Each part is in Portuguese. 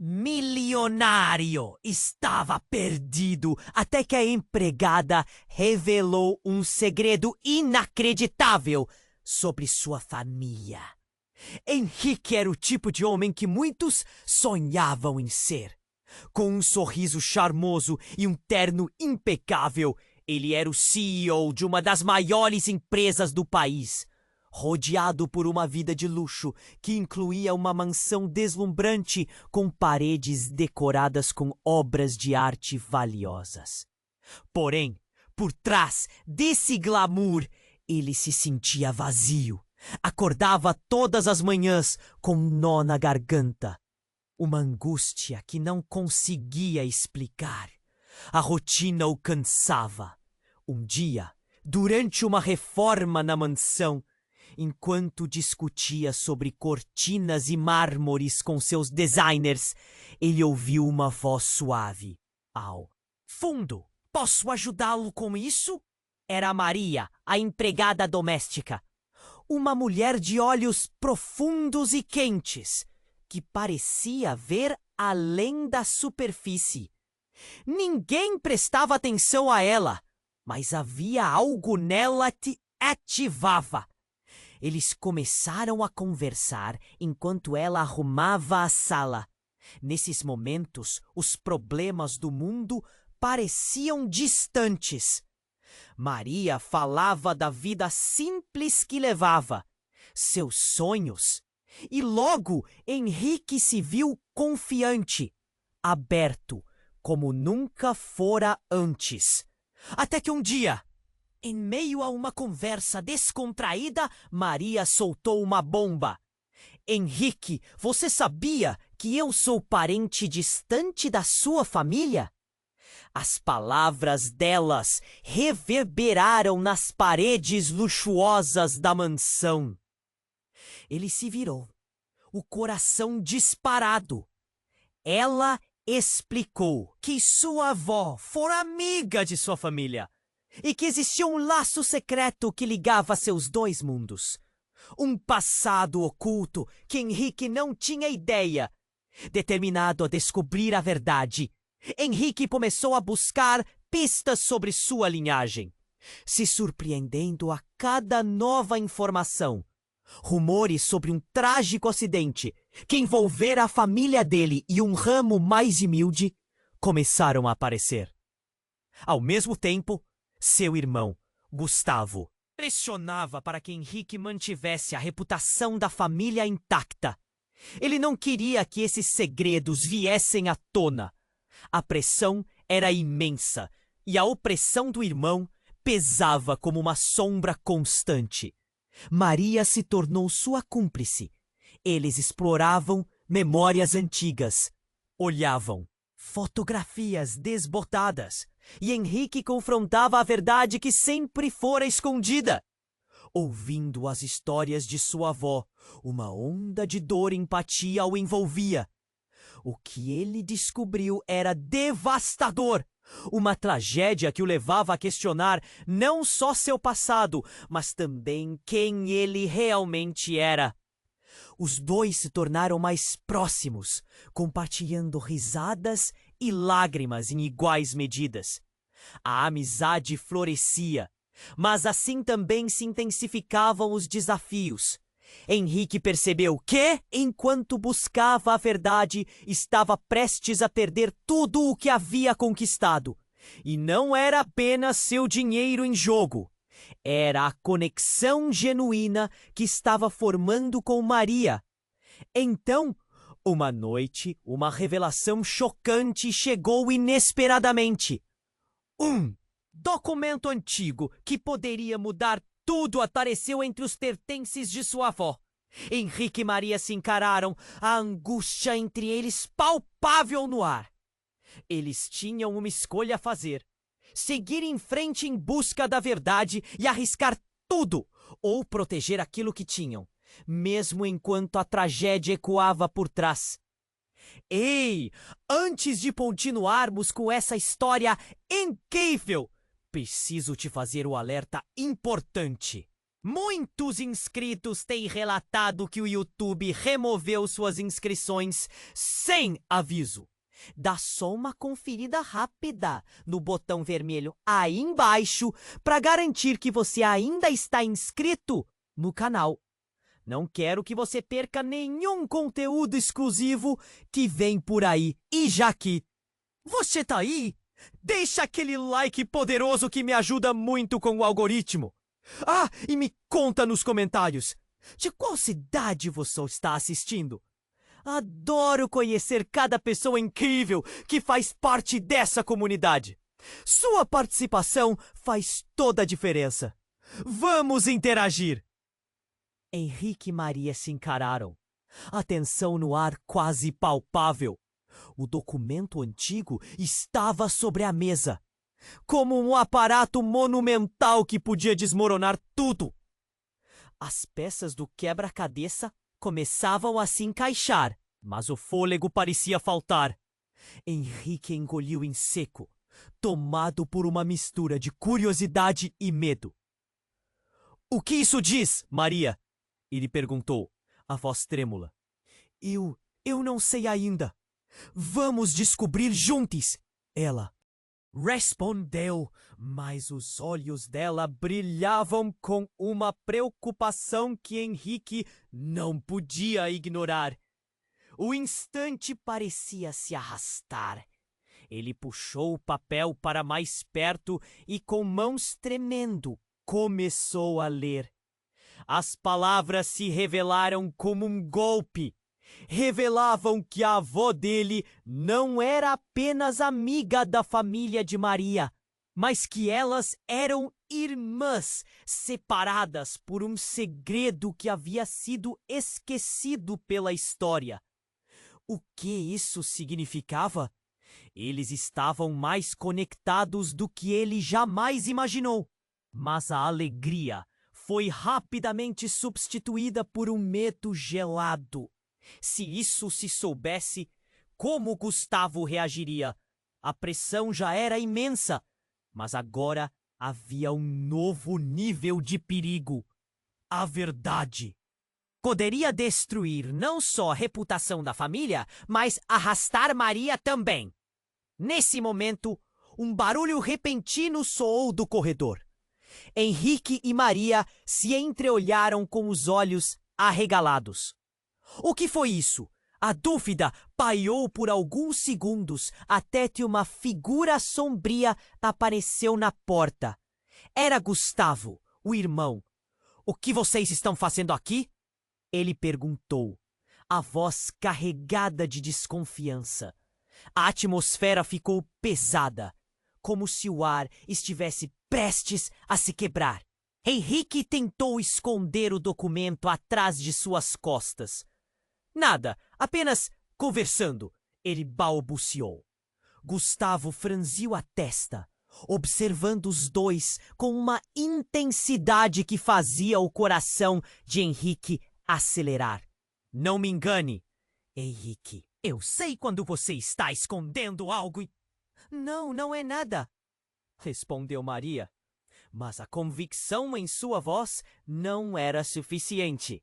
milionário estava perdido até que a empregada revelou um segredo inacreditável sobre sua família. Henrique era o tipo de homem que muitos sonhavam em ser. Com um sorriso charmoso e um terno impecável, ele era o CEO de uma das maiores empresas do país, rodeado por uma vida de luxo que incluía uma mansão deslumbrante com paredes decoradas com obras de arte valiosas. Porém, por trás desse glamour, ele se sentia vazio. Acordava todas as manhãs com um nó na garganta. Uma angústia que não conseguia explicar. A rotina o cansava. Um dia, durante uma reforma na mansão, enquanto discutia sobre cortinas e mármores com seus designers, ele ouviu uma voz suave. Ao fundo, posso ajudá-lo com isso? Era Maria, a empregada doméstica. Uma mulher de olhos profundos e quentes, que parecia ver além da superfície. Ninguém prestava atenção a ela, mas havia algo nela que ativava. Eles começaram a conversar enquanto ela arrumava a sala. Nesses momentos, os problemas do mundo pareciam distantes. Maria falava da vida simples que levava, seus sonhos, e logo Henrique se viu confiante, aberto, como nunca fora antes. Até que um dia, em meio a uma conversa descontraída, Maria soltou uma bomba. Henrique, você sabia que eu sou parente distante da sua família? As palavras delas reverberaram nas paredes luxuosas da mansão. Ele se virou, o coração disparado. Ela explicou que sua avó fora amiga de sua família e que existia um laço secreto que ligava seus dois mundos. Um passado oculto que Henrique não tinha ideia. Determinado a descobrir a verdade, Henrique começou a buscar pistas sobre sua linhagem, se surpreendendo a cada nova informação. Rumores sobre um trágico acidente que envolvera a família dele e um ramo mais humilde começaram a aparecer. Ao mesmo tempo, seu irmão, Gustavo, pressionava para que Henrique mantivesse a reputação da família intacta. Ele não queria que esses segredos viessem à tona. A pressão era imensa e a opressão do irmão pesava como uma sombra constante. Maria se tornou sua cúmplice. Eles exploravam memórias antigas, olhavam fotografias desbotadas e Henrique confrontava a verdade que sempre fora escondida. Ouvindo as histórias de sua avó, uma onda de dor e empatia o envolvia. O que ele descobriu era devastador. Uma tragédia que o levava a questionar não só seu passado, mas também quem ele realmente era. Os dois se tornaram mais próximos, compartilhando risadas e lágrimas em iguais medidas. A amizade florescia, mas assim também se intensificavam os desafios. Henrique percebeu que, enquanto buscava a verdade, estava prestes a perder tudo o que havia conquistado. E não era apenas seu dinheiro em jogo. Era a conexão genuína que estava formando com Maria. Então, uma noite, uma revelação chocante chegou inesperadamente. Um documento antigo que poderia mudar tudo apareceu entre os pertences de sua avó. Henrique e Maria se encararam, a angústia entre eles palpável no ar. Eles tinham uma escolha a fazer: seguir em frente em busca da verdade e arriscar tudo, ou proteger aquilo que tinham, mesmo enquanto a tragédia ecoava por trás. Ei, antes de continuarmos com essa história incrível, preciso te fazer o alerta importante. Muitos inscritos têm relatado que o YouTube removeu suas inscrições sem aviso. Dá só uma conferida rápida no botão vermelho aí embaixo para garantir que você ainda está inscrito no canal. Não quero que você perca nenhum conteúdo exclusivo que vem por aí. E já que você tá aí, deixa aquele like poderoso que me ajuda muito com o algoritmo. Ah, e me conta nos comentários, de qual cidade você está assistindo? Adoro conhecer cada pessoa incrível que faz parte dessa comunidade. Sua participação faz toda a diferença. Vamos interagir! Henrique e Maria se encararam. A tensão no ar quase palpável. O documento antigo estava sobre a mesa, como um aparato monumental que podia desmoronar tudo. As peças do quebra-cabeça começavam a se encaixar, mas o fôlego parecia faltar. Henrique engoliu em seco, tomado por uma mistura de curiosidade e medo. "O que isso diz, Maria?" Ele perguntou, a voz trêmula. Eu não sei ainda. Vamos descobrir juntos, ela respondeu, mas os olhos dela brilhavam com uma preocupação que Henrique não podia ignorar. O instante parecia se arrastar. Ele puxou o papel para mais perto e, com mãos tremendo, começou a ler. As palavras se revelaram como um golpe. Revelavam que a avó dele não era apenas amiga da família de Maria, mas que elas eram irmãs separadas por um segredo que havia sido esquecido pela história. O que isso significava? Eles estavam mais conectados do que ele jamais imaginou. Mas a alegria foi rapidamente substituída por um medo gelado. Se isso se soubesse, como Gustavo reagiria? A pressão já era imensa, mas agora havia um novo nível de perigo. A verdade poderia destruir não só a reputação da família, mas arrastar Maria também. Nesse momento, um barulho repentino soou do corredor. Henrique e Maria se entreolharam com os olhos arregalados. O que foi isso? A dúvida pairou por alguns segundos até que uma figura sombria apareceu na porta. Era Gustavo, o irmão. "O que vocês estão fazendo aqui?" ele perguntou, a voz carregada de desconfiança. A atmosfera ficou pesada, como se o ar estivesse prestes a se quebrar. Henrique tentou esconder o documento atrás de suas costas. "Nada, apenas conversando", ele balbuciou. Gustavo franziu a testa, observando os dois com uma intensidade que fazia o coração de Henrique acelerar. "Não me engane, Henrique. Eu sei quando você está escondendo algo e..." Não é nada", respondeu Maria. Mas a convicção em sua voz não era suficiente.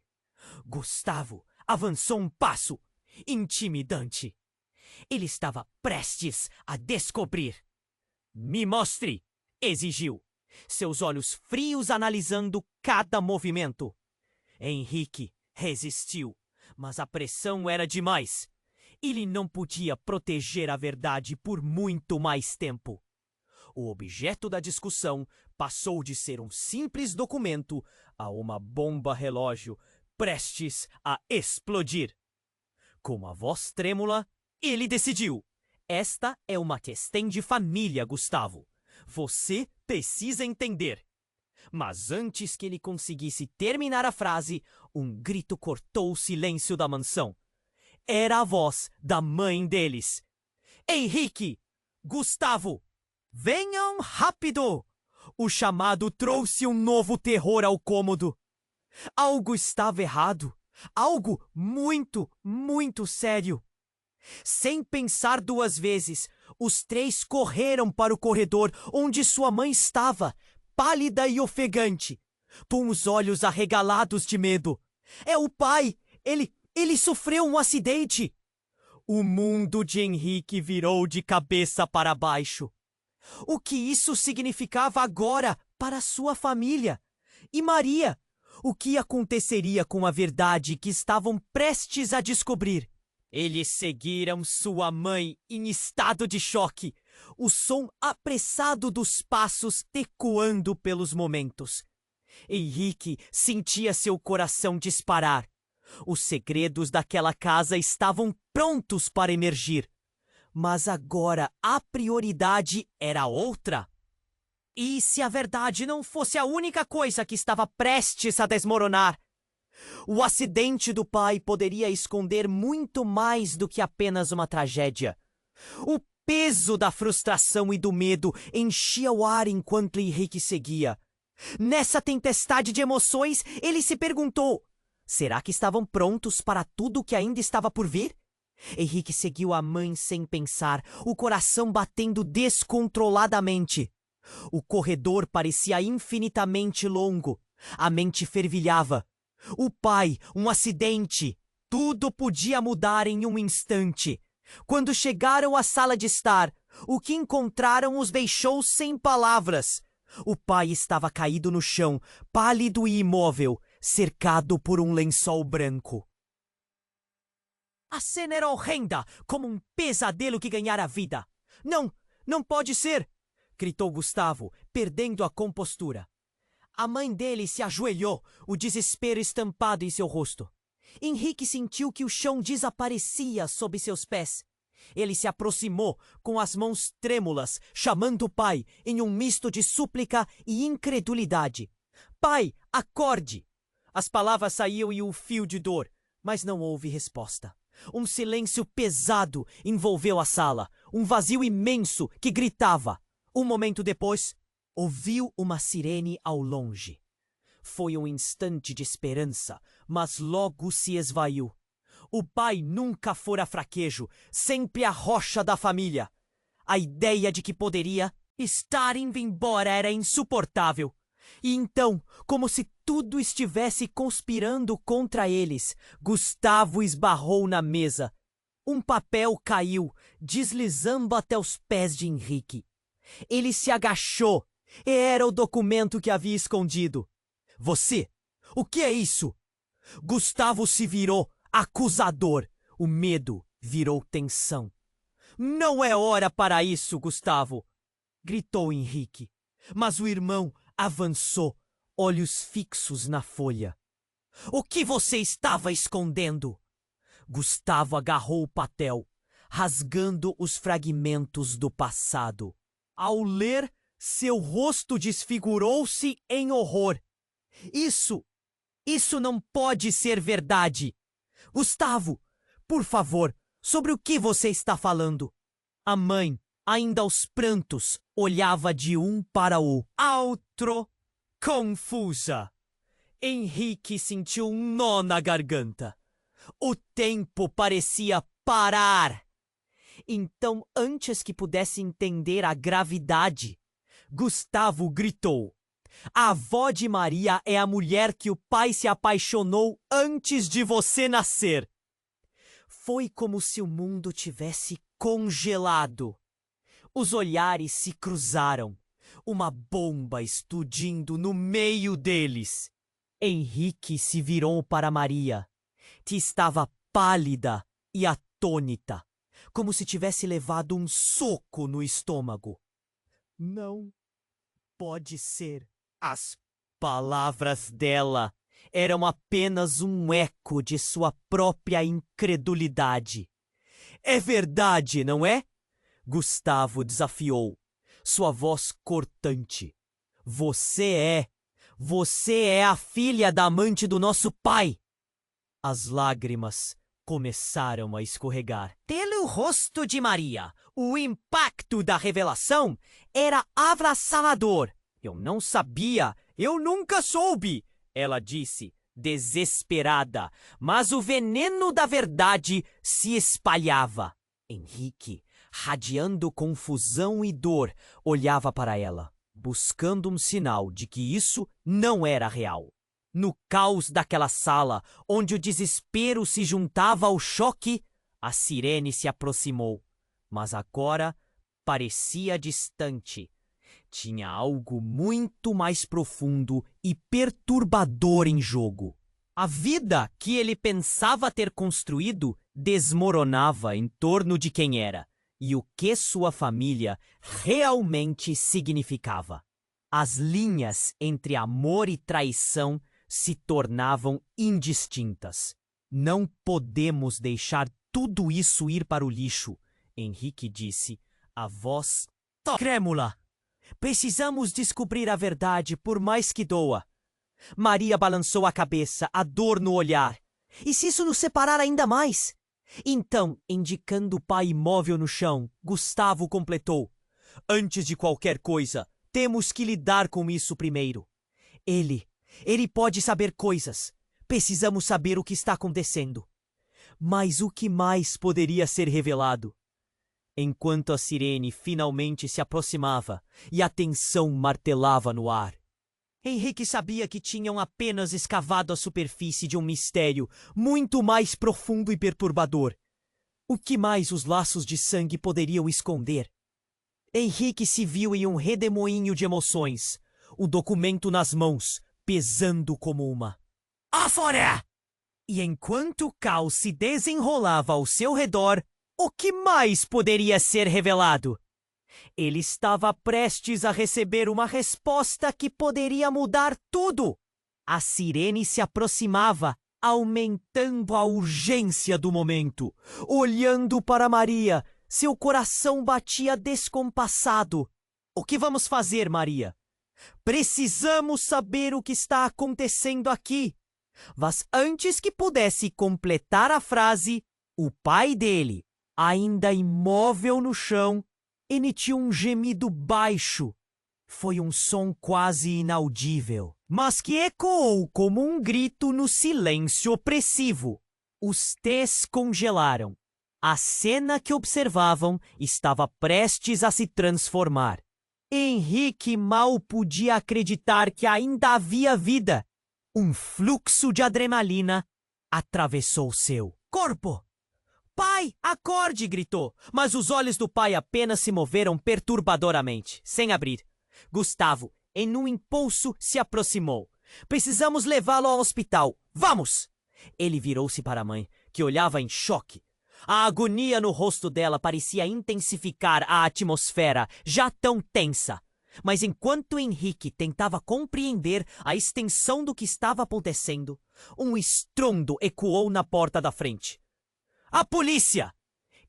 Gustavo avançou um passo, intimidante. Ele estava prestes a descobrir. "Me mostre", exigiu, seus olhos frios analisando cada movimento. Henrique resistiu, mas a pressão era demais. Ele não podia proteger a verdade por muito mais tempo. O objeto da discussão passou de ser um simples documento a uma bomba relógio prestes a explodir. Com a voz trêmula, ele decidiu: "Esta é uma questão de família, Gustavo. Você precisa entender." Mas antes que ele conseguisse terminar a frase, um grito cortou o silêncio da mansão. Era a voz da mãe deles. "Henrique! Gustavo! Venham rápido!" O chamado trouxe um novo terror ao cômodo. Algo estava errado. Algo muito, muito sério. Sem pensar duas vezes, os três correram para o corredor onde sua mãe estava, pálida e ofegante. com os olhos arregalados de medo. É o pai! Ele sofreu um acidente! O mundo de Henrique virou de cabeça para baixo. O que isso significava agora para sua família? E Maria? O que aconteceria com a verdade que estavam prestes a descobrir? Eles seguiram sua mãe em estado de choque, o som apressado dos passos ecoando pelos momentos. Henrique sentia seu coração disparar. Os segredos daquela casa estavam prontos para emergir. Mas agora a prioridade era outra. E se a verdade não fosse a única coisa que estava prestes a desmoronar? O acidente do pai poderia esconder muito mais do que apenas uma tragédia. O peso da frustração e do medo enchia o ar enquanto Henrique seguia. Nessa tempestade de emoções, ele se perguntou: será que estavam prontos para tudo que ainda estava por vir? Henrique seguiu a mãe sem pensar, o coração batendo descontroladamente. O corredor parecia infinitamente longo. A mente fervilhava. O pai, um acidente. Tudo podia mudar em um instante. Quando chegaram à sala de estar, o que encontraram os deixou sem palavras. O pai estava caído no chão, pálido e imóvel, cercado por um lençol branco. A cena era horrenda, como um pesadelo que ganhara vida. Não, não pode ser! Gritou Gustavo, perdendo a compostura. A mãe dele se ajoelhou, o desespero estampado em seu rosto. Henrique sentiu que o chão desaparecia sob seus pés. Ele se aproximou, com as mãos trêmulas, chamando o pai, em um misto de súplica e incredulidade. Pai, acorde! As palavras saíam em um fio de dor, mas não houve resposta. Um silêncio pesado envolveu a sala, um vazio imenso que gritava. Um momento depois, ouviu uma sirene ao longe. Foi um instante de esperança, mas logo se esvaiu. O pai nunca fora fraquejo, sempre a rocha da família. A ideia de que poderia estar indo embora era insuportável. E então, como se tudo estivesse conspirando contra eles, Gustavo esbarrou na mesa. Um papel caiu, deslizando até os pés de Henrique. Ele se agachou. Era o documento que havia escondido. Você? O que é isso? Gustavo se virou, acusador. O medo virou tensão. Não é hora para isso, Gustavo! Gritou Henrique. Mas o irmão avançou, olhos fixos na folha. O que você estava escondendo? Gustavo agarrou o papel, rasgando os fragmentos do passado. Ao ler, seu rosto desfigurou-se em horror. Isso não pode ser verdade. Gustavo, por favor, sobre o que você está falando? A mãe, ainda aos prantos, olhava de um para o outro, confusa. Henrique sentiu um nó na garganta. O tempo parecia parar. Então, antes que pudesse entender a gravidade, Gustavo gritou: a avó de Maria é a mulher que o pai se apaixonou antes de você nascer. Foi como se o mundo tivesse congelado. Os olhares se cruzaram, uma bomba explodindo no meio deles. Henrique se virou para Maria, que estava pálida e atônita, como se tivesse levado um soco no estômago. Não pode ser. As palavras dela eram apenas um eco de sua própria incredulidade. É verdade, não é? Gustavo desafiou, sua voz cortante. Você é a filha da amante do nosso pai. As lágrimas começaram a escorregar. Pelo rosto de Maria, o impacto da revelação era avassalador. Eu não sabia, eu nunca soube, ela disse, desesperada, mas o veneno da verdade se espalhava. Henrique, radiando confusão e dor, olhava para ela. buscando um sinal de que isso não era real. No caos daquela sala, onde o desespero se juntava ao choque, a sirene se aproximou, mas agora parecia distante. Tinha algo muito mais profundo e perturbador em jogo. A vida que ele pensava ter construído desmoronava em torno de quem era e o que sua família realmente significava. As linhas entre amor e traição se tornavam indistintas. Não podemos deixar tudo isso ir para o lixo, Henrique disse, a voz trêmula. Precisamos descobrir a verdade, por mais que doa. Maria balançou a cabeça, a dor no olhar. E se isso nos separar ainda mais? Então, indicando o pai imóvel no chão, Gustavo completou. Antes de qualquer coisa, temos que lidar com isso primeiro. Ele pode saber coisas. Precisamos saber o que está acontecendo. Mas o que mais poderia ser revelado? Enquanto a sirene finalmente se aproximava e a tensão martelava no ar. Henrique sabia que tinham apenas escavado a superfície de um mistério muito mais profundo e perturbador. O que mais os laços de sangue poderiam esconder? Henrique se viu em um redemoinho de emoções, o documento nas mãos, pesando como uma afora! E enquanto o caos se desenrolava ao seu redor, o que mais poderia ser revelado? Ele estava prestes a receber uma resposta que poderia mudar tudo. A sirene se aproximava, aumentando a urgência do momento. Olhando para Maria, seu coração batia descompassado. O que vamos fazer, Maria? Precisamos saber o que está acontecendo aqui. Mas antes que pudesse completar a frase, o pai dele, ainda imóvel no chão, emitiu um gemido baixo. Foi um som quase inaudível, mas que ecoou como um grito no silêncio opressivo. Os T's congelaram. A cena que observavam estava prestes a se transformar. Henrique mal podia acreditar que ainda havia vida. Um fluxo de adrenalina atravessou seu corpo. Pai, acorde! Gritou, mas os olhos do pai apenas se moveram perturbadoramente, sem abrir. Gustavo, em um impulso, se aproximou. Precisamos levá-lo ao hospital. Vamos! Ele virou-se para a mãe, que olhava em choque. A agonia no rosto dela parecia intensificar a atmosfera, já tão tensa. Mas enquanto Henrique tentava compreender a extensão do que estava acontecendo, um estrondo ecoou na porta da frente. A polícia!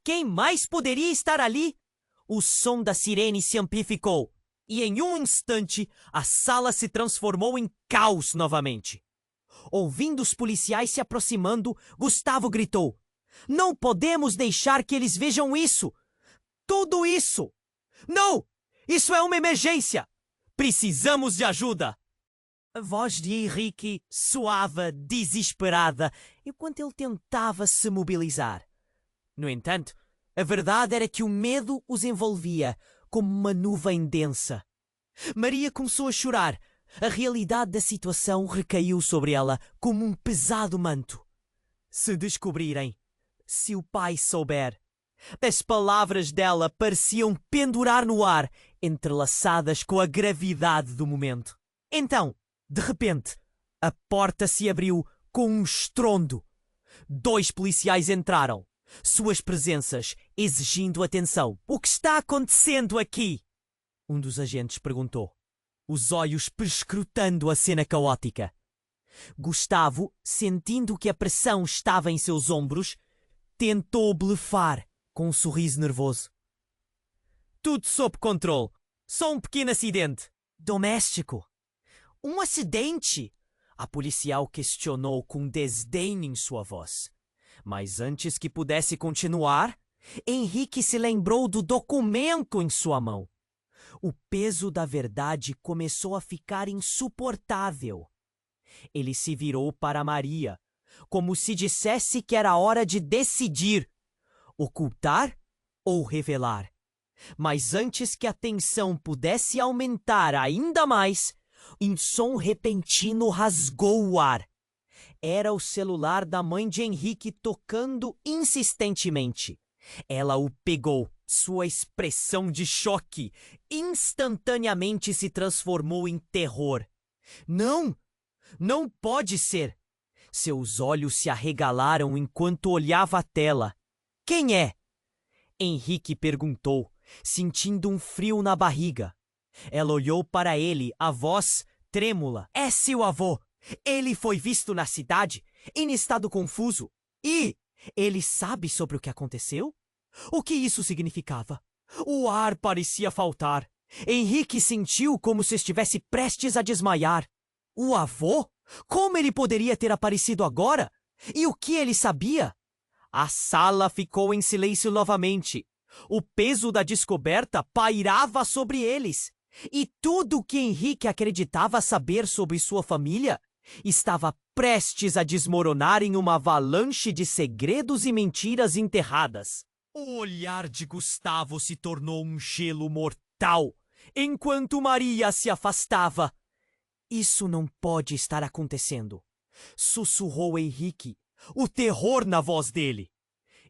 Quem mais poderia estar ali? O som da sirene se amplificou, e em um instante a sala se transformou em caos novamente. Ouvindo os policiais se aproximando, Gustavo gritou: Não podemos deixar que eles vejam isso! Tudo isso! Não! Isso é uma emergência! Precisamos de ajuda! A voz de Henrique soava desesperada enquanto ele tentava se mobilizar. No entanto, a verdade era que o medo os envolvia como uma nuvem densa. Maria começou a chorar. A realidade da situação recaiu sobre ela como um pesado manto. Se descobrirem, se o pai souber. As palavras dela pareciam pendurar no ar, entrelaçadas com a gravidade do momento. Então, de repente, a porta se abriu com um estrondo. 2 policiais entraram, suas presenças exigindo atenção. O que está acontecendo aqui? Um dos agentes perguntou, os olhos perscrutando a cena caótica. Gustavo, sentindo que a pressão estava em seus ombros, tentou blefar com um sorriso nervoso. Tudo sob controle. Só um pequeno acidente. Doméstico. Um acidente? A policial questionou com desdém em sua voz. Mas antes que pudesse continuar, Henrique se lembrou do documento em sua mão. O peso da verdade começou a ficar insuportável. Ele se virou para Maria, como se dissesse que era hora de decidir: ocultar ou revelar. Mas antes que a tensão pudesse aumentar ainda mais, um som repentino rasgou o ar. Era o celular da mãe de Henrique tocando insistentemente. Ela o pegou. Sua expressão de choque instantaneamente se transformou em terror. Não! Não pode ser! Seus olhos se arregalaram enquanto olhava a tela. Quem é? Henrique perguntou, sentindo um frio na barriga. Ela olhou para ele, a voz trêmula. É seu avô! Ele foi visto na cidade, em estado confuso. E ele sabe sobre o que aconteceu? O que isso significava? O ar parecia faltar. Henrique sentiu como se estivesse prestes a desmaiar. O avô? Como ele poderia ter aparecido agora? E o que ele sabia? A sala ficou em silêncio novamente. O peso da descoberta pairava sobre eles. E tudo o que Henrique acreditava saber sobre sua família estava prestes a desmoronar em uma avalanche de segredos e mentiras enterradas. O olhar de Gustavo se tornou um gelo mortal, enquanto Maria se afastava. Isso não pode estar acontecendo, sussurrou Henrique, o terror na voz dele.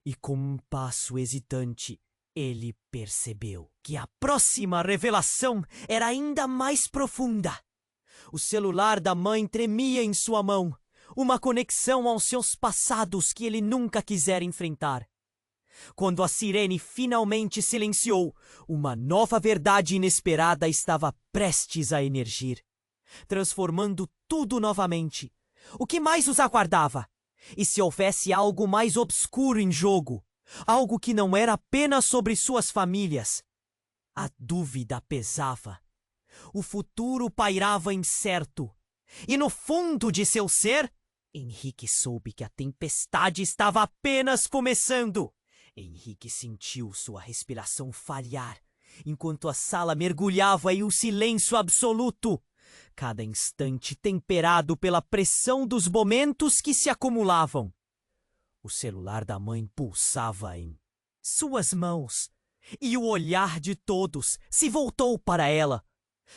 E com um passo hesitante, ele percebeu que a próxima revelação era ainda mais profunda. O celular da mãe tremia em sua mão, uma conexão aos seus passados que ele nunca quisera enfrentar. Quando a sirene finalmente silenciou, uma nova verdade inesperada estava prestes a emergir, transformando tudo novamente. O que mais os aguardava? E se houvesse algo mais obscuro em jogo? Algo que não era apenas sobre suas famílias? A dúvida pesava. O futuro pairava incerto. E no fundo de seu ser, Henrique soube que a tempestade estava apenas começando. Henrique sentiu sua respiração falhar, enquanto a sala mergulhava em um silêncio absoluto, cada instante temperado pela pressão dos momentos que se acumulavam. O celular da mãe pulsava em suas mãos, e o olhar de todos se voltou para ela,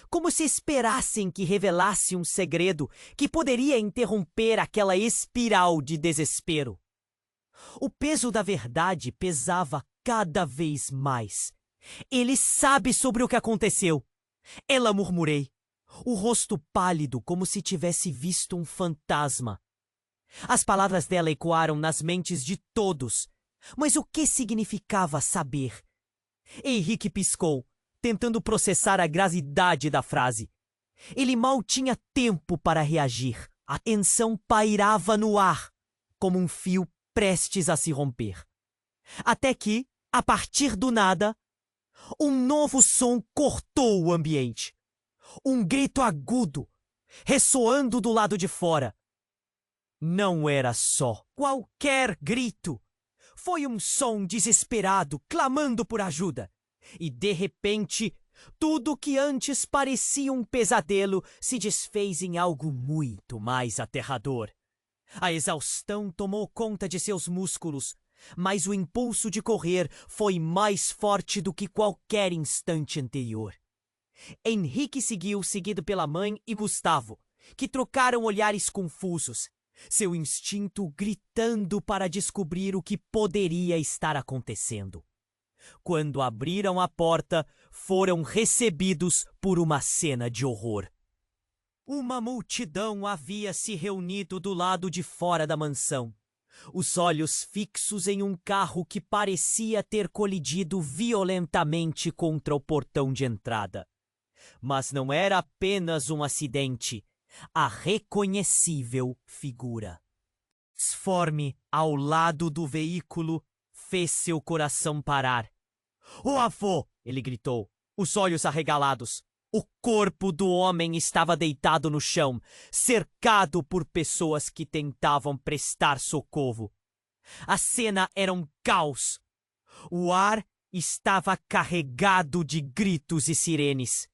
como se esperassem que revelasse um segredo que poderia interromper aquela espiral de desespero. O peso da verdade pesava cada vez mais. Ele sabe sobre o que aconteceu. Ela murmurei, o rosto pálido como se tivesse visto um fantasma. As palavras dela ecoaram nas mentes de todos. Mas o que significava saber? Henrique piscou, tentando processar a gravidade da frase. Ele mal tinha tempo para reagir. A tensão pairava no ar, como um fio prestes a se romper. Até que, a partir do nada, um novo som cortou o ambiente. Um grito agudo, ressoando do lado de fora. Não era só qualquer grito. Foi um som desesperado, clamando por ajuda. E, de repente, tudo que antes parecia um pesadelo se desfez em algo muito mais aterrador. A exaustão tomou conta de seus músculos, mas o impulso de correr foi mais forte do que qualquer instante anterior. Henrique seguiu, seguido pela mãe e Gustavo, que trocaram olhares confusos, seu instinto gritando para descobrir o que poderia estar acontecendo. Quando abriram a porta, foram recebidos por uma cena de horror. Uma multidão havia se reunido do lado de fora da mansão, os olhos fixos em um carro que parecia ter colidido violentamente contra o portão de entrada. Mas não era apenas um acidente, a reconhecível figura. Disforme ao lado do veículo fez seu coração parar. "O avô!" ele gritou, os olhos arregalados. O corpo do homem estava deitado no chão, cercado por pessoas que tentavam prestar socorro. A cena era um caos. O ar estava carregado de gritos e sirenes.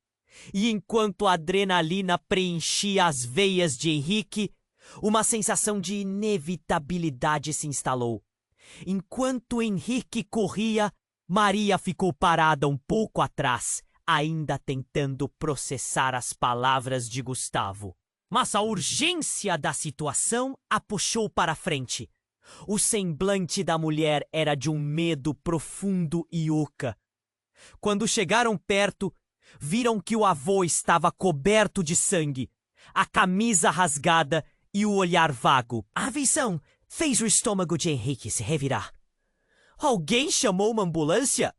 E enquanto a adrenalina preenchia as veias de Henrique, uma sensação de inevitabilidade se instalou. Enquanto Henrique corria, Maria ficou parada um pouco atrás, ainda tentando processar as palavras de Gustavo. Mas a urgência da situação a puxou para frente. O semblante da mulher era de um medo profundo e oca. Quando chegaram perto, viram que o avô estava coberto de sangue, a camisa rasgada e o olhar vago. A visão fez o estômago de Henrique se revirar. Alguém chamou uma ambulância?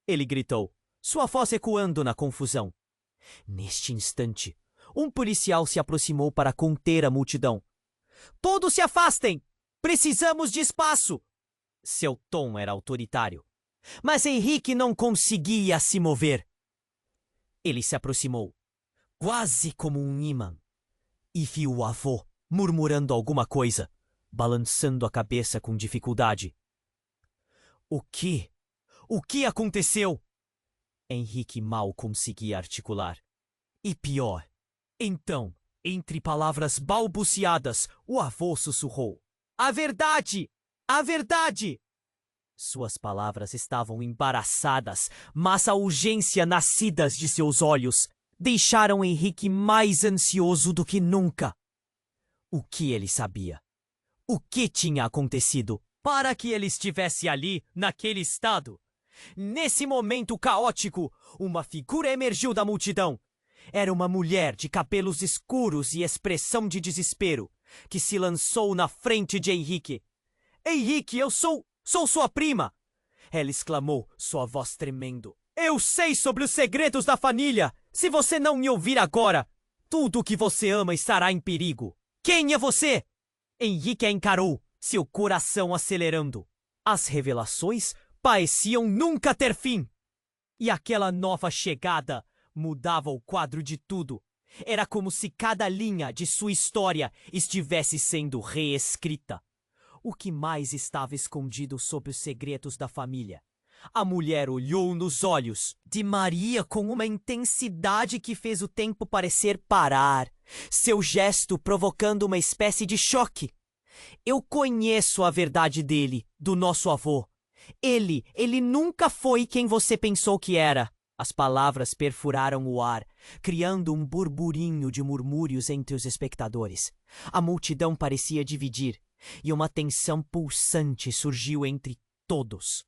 Ele gritou, sua voz ecoando na confusão. Neste instante, um policial se aproximou para conter a multidão. Todos se afastem! Precisamos de espaço! Seu tom era autoritário. Mas Henrique não conseguia se mover. Ele se aproximou, quase como um imã, e viu o avô murmurando alguma coisa, balançando a cabeça com dificuldade. O que? O que aconteceu? Henrique mal conseguia articular. E pior, então, entre palavras balbuciadas, o avô sussurrou. A verdade! A verdade! Suas palavras estavam embaraçadas, mas a urgência nascidas de seus olhos deixaram Henrique mais ansioso do que nunca. O que ele sabia? O que tinha acontecido para que ele estivesse ali, naquele estado? Nesse momento caótico, uma figura emergiu da multidão. Era uma mulher de cabelos escuros e expressão de desespero, que se lançou na frente de Henrique. Henrique, eu sou sua prima! Ela exclamou, sua voz tremendo. Eu sei sobre os segredos da família! Se você não me ouvir agora, tudo o que você ama estará em perigo. Quem é você? Henrique a encarou, seu coração acelerando. As revelações pareciam nunca ter fim. E aquela nova chegada mudava o quadro de tudo. Era como se cada linha de sua história estivesse sendo reescrita. O que mais estava escondido sob os segredos da família? A mulher olhou nos olhos de Maria com uma intensidade que fez o tempo parecer parar, seu gesto provocando uma espécie de choque. Eu conheço a verdade dele, do nosso avô. Ele nunca foi quem você pensou que era. As palavras perfuraram o ar, criando um burburinho de murmúrios entre os espectadores. A multidão parecia dividir, e uma tensão pulsante surgiu entre todos.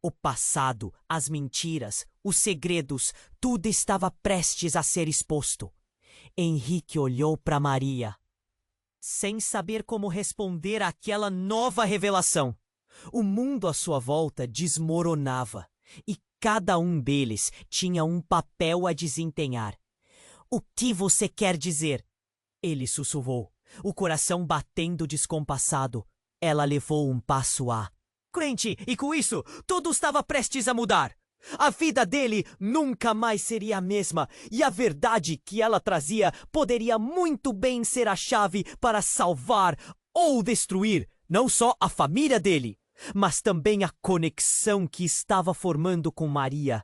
O passado, as mentiras, os segredos, tudo estava prestes a ser exposto. Henrique olhou para Maria, sem saber como responder àquela nova revelação. O mundo à sua volta desmoronava, e cada um deles tinha um papel a desempenhar. O que você quer dizer? Ele sussurrou, o coração batendo descompassado. Ela levou um passo a crente, e com isso, tudo estava prestes a mudar. A vida dele nunca mais seria a mesma, e a verdade que ela trazia poderia muito bem ser a chave para salvar ou destruir não só a família dele, mas também a conexão que estava formando com Maria.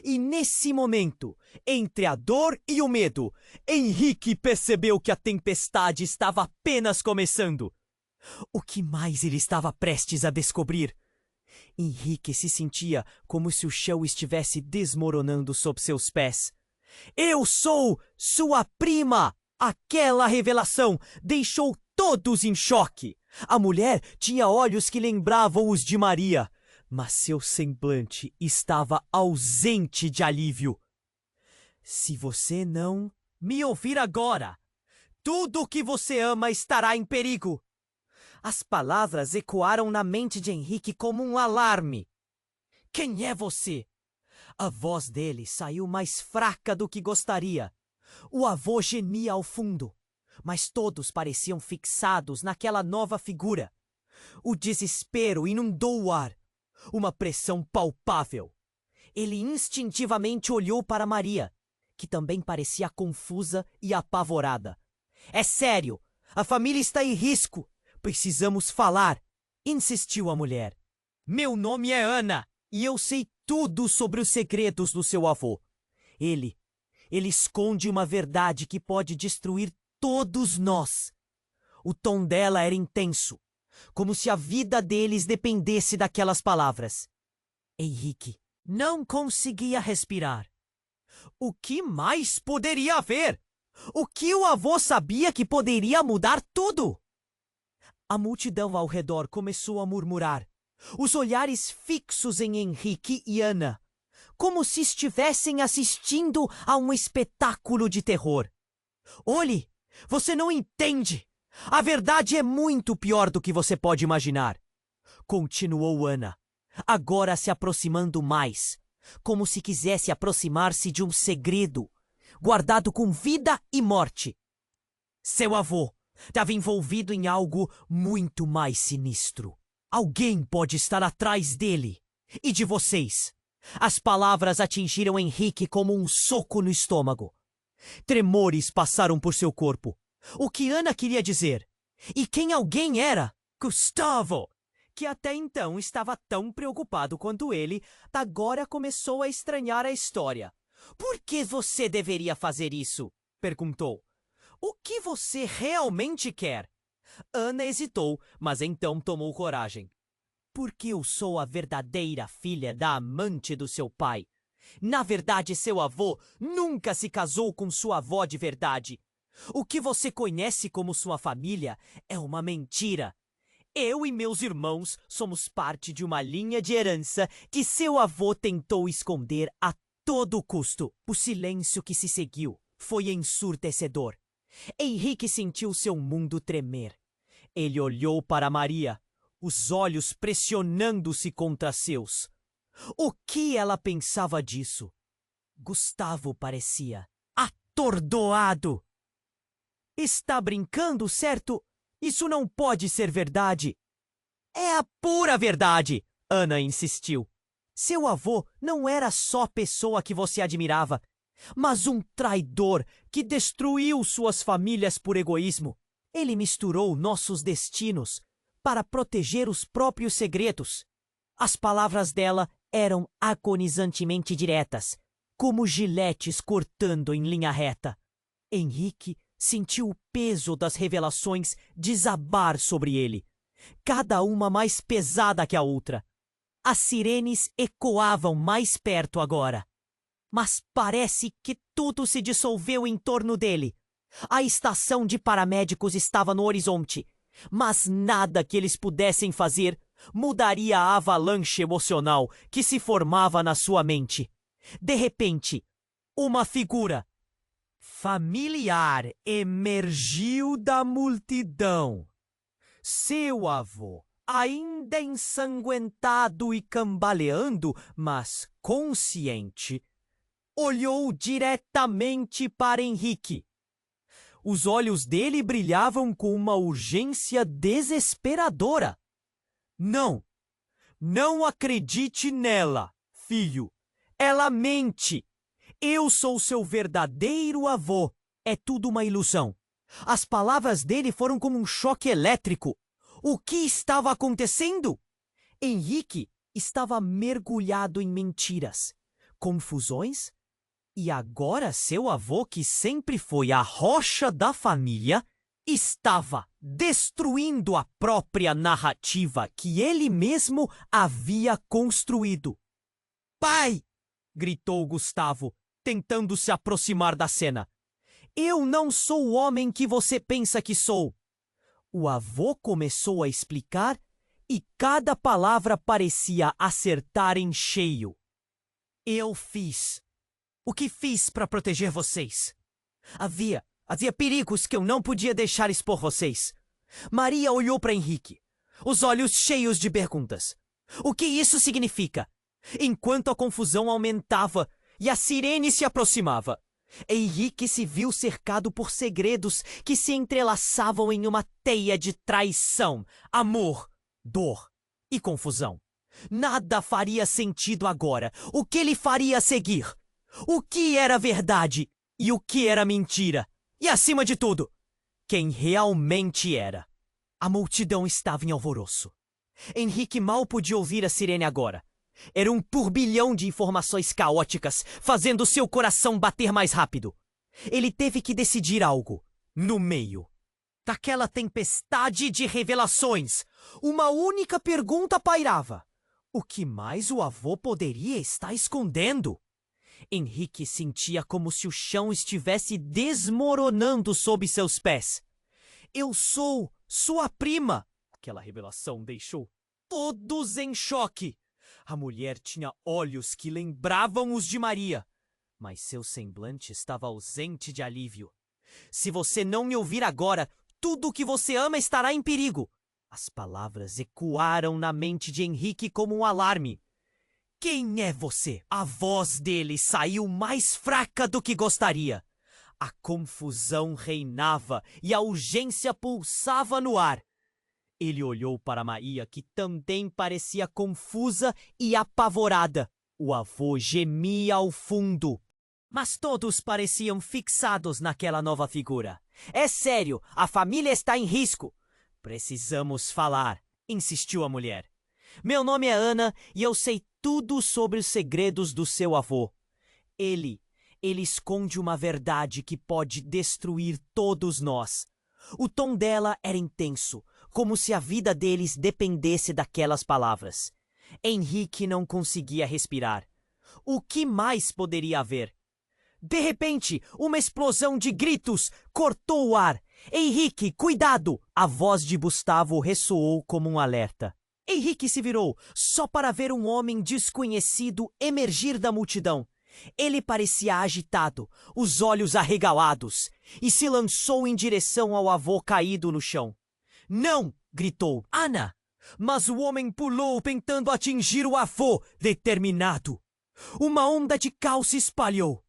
E nesse momento, entre a dor e o medo, Henrique percebeu que a tempestade estava apenas começando. O que mais ele estava prestes a descobrir? Henrique se sentia como se o chão estivesse desmoronando sob seus pés. Eu sou sua prima! Aquela revelação deixou todos em choque. A mulher tinha olhos que lembravam os de Maria, mas seu semblante estava ausente de alívio. Se você não me ouvir agora, tudo o que você ama estará em perigo. As palavras ecoaram na mente de Henrique como um alarme. Quem é você? A voz dele saiu mais fraca do que gostaria. O avô gemia ao fundo, mas todos pareciam fixados naquela nova figura. O desespero inundou o ar, uma pressão palpável. Ele instintivamente olhou para Maria, que também parecia confusa e apavorada. É sério, a família está em risco. Precisamos falar, insistiu a mulher. Meu nome é Ana, e eu sei tudo sobre os segredos do seu avô. Ele esconde uma verdade que pode destruir todos nós. O tom dela era intenso, como se a vida deles dependesse daquelas palavras. Henrique não conseguia respirar. O que mais poderia haver? O que o avô sabia que poderia mudar tudo? A multidão ao redor começou a murmurar, os olhares fixos em Henrique e Ana, como se estivessem assistindo a um espetáculo de terror. Olhe, você não entende! A verdade é muito pior do que você pode imaginar. Continuou Ana, agora se aproximando mais, como se quisesse aproximar-se de um segredo, guardado com vida e morte. Seu avô estava envolvido em algo muito mais sinistro. Alguém pode estar atrás dele e de vocês. As palavras atingiram Henrique como um soco no estômago. Tremores passaram por seu corpo. O que Ana queria dizer? E quem alguém era? Gustavo, que até então estava tão preocupado quanto ele, agora começou a estranhar a história. Por que você deveria fazer isso? Perguntou. O que você realmente quer? Ana hesitou, mas então tomou coragem. Porque eu sou a verdadeira filha da amante do seu pai. Na verdade, seu avô nunca se casou com sua avó de verdade. O que você conhece como sua família é uma mentira. Eu e meus irmãos somos parte de uma linha de herança que seu avô tentou esconder a todo custo. O silêncio que se seguiu foi ensurdecedor. Henrique sentiu seu mundo tremer. Ele olhou para Maria, os olhos pressionando-se contra seus. O que ela pensava disso? Gustavo parecia atordoado. Está brincando, certo? Isso não pode ser verdade. É a pura verdade, Ana insistiu. Seu avô não era só pessoa que você admirava, mas um traidor que destruiu suas famílias por egoísmo. Ele misturou nossos destinos para proteger os próprios segredos. As palavras dela eram agonizantemente diretas, como giletes cortando em linha reta. Henrique sentiu o peso das revelações desabar sobre ele, cada uma mais pesada que a outra. As sirenes ecoavam mais perto agora. Mas parece que tudo se dissolveu em torno dele. A estação de paramédicos estava no horizonte, mas nada que eles pudessem fazer mudaria a avalanche emocional que se formava na sua mente. De repente, uma figura familiar emergiu da multidão. Seu avô, ainda ensanguentado e cambaleando, mas consciente, olhou diretamente para Henrique. Os olhos dele brilhavam com uma urgência desesperadora. Não, não acredite nela, filho. Ela mente. Eu sou seu verdadeiro avô. É tudo uma ilusão. As palavras dele foram como um choque elétrico. O que estava acontecendo? Henrique estava mergulhado em mentiras, confusões, e agora seu avô, que sempre foi a rocha da família, estava destruindo a própria narrativa que ele mesmo havia construído. Pai! Gritou Gustavo, tentando se aproximar da cena. Eu não sou o homem que você pensa que sou. O avô começou a explicar e cada palavra parecia acertar em cheio. Eu fiz. O que fiz para proteger vocês? Havia perigos que eu não podia deixar expor vocês. Maria olhou para Henrique, os olhos cheios de perguntas. O que isso significa? Enquanto a confusão aumentava e a sirene se aproximava, Henrique se viu cercado por segredos que se entrelaçavam em uma teia de traição, amor, dor e confusão. Nada faria sentido agora. O que ele faria a seguir? O que era verdade e o que era mentira? E, acima de tudo, quem realmente era? A multidão estava em alvoroço. Henrique mal podia ouvir a sirene agora. Era um turbilhão de informações caóticas, fazendo seu coração bater mais rápido. Ele teve que decidir algo. No meio daquela tempestade de revelações, uma única pergunta pairava. O que mais o avô poderia estar escondendo? Henrique sentia como se o chão estivesse desmoronando sob seus pés. Eu sou sua prima! Aquela revelação deixou todos em choque. A mulher tinha olhos que lembravam os de Maria, mas seu semblante estava ausente de alívio. Se você não me ouvir agora, tudo o que você ama estará em perigo. As palavras ecoaram na mente de Henrique como um alarme. Quem é você? A voz dele saiu mais fraca do que gostaria. A confusão reinava e a urgência pulsava no ar. Ele olhou para Maria, que também parecia confusa e apavorada. O avô gemia ao fundo. Mas todos pareciam fixados naquela nova figura. É sério, a família está em risco. Precisamos falar, insistiu a mulher. Meu nome é Ana e eu sei tudo sobre os segredos do seu avô. Ele esconde uma verdade que pode destruir todos nós. O tom dela era intenso, como se a vida deles dependesse daquelas palavras. Henrique não conseguia respirar. O que mais poderia haver? De repente, uma explosão de gritos cortou o ar. Henrique, cuidado! A voz de Gustavo ressoou como um alerta. Henrique se virou, só para ver um homem desconhecido emergir da multidão. Ele parecia agitado, os olhos arregalados, e se lançou em direção ao avô caído no chão. Não! Gritou Ana. Mas o homem pulou tentando atingir o avô, determinado. Uma onda de caos se espalhou.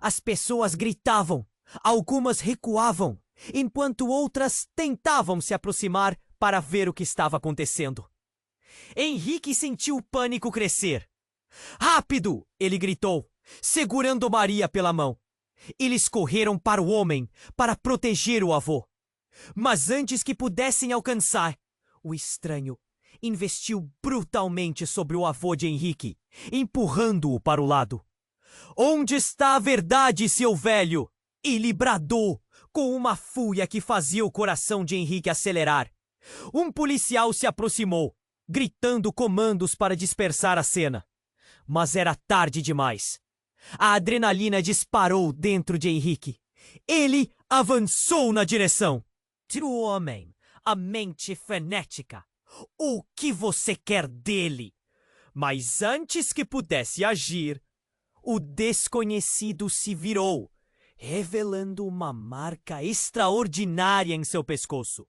As pessoas gritavam, algumas recuavam, enquanto outras tentavam se aproximar para ver o que estava acontecendo. Henrique sentiu o pânico crescer. Rápido! Ele gritou, segurando Maria pela mão. Eles correram para o homem para proteger o avô. Mas antes que pudessem alcançar, o estranho investiu brutalmente sobre o avô de Henrique, empurrando-o para o lado. Onde está a verdade, seu velho? Ele bradou com uma fúria que fazia o coração de Henrique acelerar. Um policial se aproximou, gritando comandos para dispersar a cena. Mas era tarde demais. A adrenalina disparou dentro de Henrique. Ele avançou na direção. O homem, a mente frenética. O que você quer dele? Mas antes que pudesse agir, o desconhecido se virou, revelando uma marca extraordinária em seu pescoço.